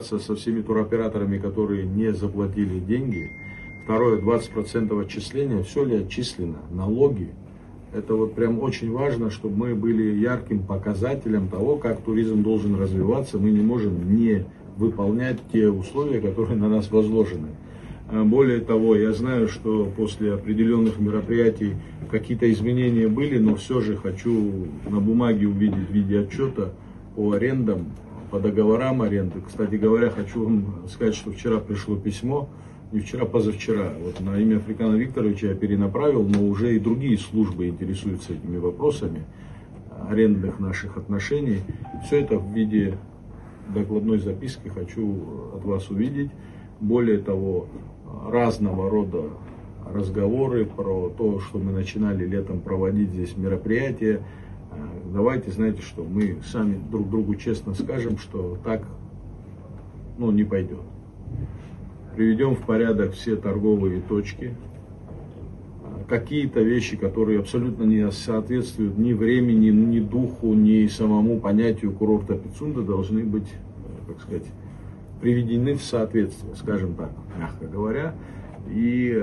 со всеми туроператорами, которые не заплатили деньги. Второе, 20% отчисления, все ли отчислено, налоги. Это вот прям очень важно, чтобы мы были ярким показателем того, как туризм должен развиваться. Мы не можем не выполнять те условия, которые на нас возложены. Более того, я знаю, что после определенных мероприятий какие-то изменения были, но все же хочу на бумаге увидеть в виде отчета по арендам, по договорам аренды. Кстати говоря, хочу вам сказать, что вчера пришло письмо, не вчера, позавчера. Вот на имя Африкана Викторовича я перенаправил, но уже и другие службы интересуются этими вопросами арендных наших отношений. Все это в виде докладной записки хочу от вас увидеть. Более того, разного рода разговоры про то, что мы начинали летом проводить здесь мероприятия. Давайте, знаете что, мы сами друг другу честно скажем, что так не пойдет. Приведем в порядок все торговые точки. Какие-то вещи, которые абсолютно не соответствуют ни времени, ни духу, ни самому понятию курорта Пицунда, должны быть, как сказать, приведены в соответствие, скажем так, мягко говоря. И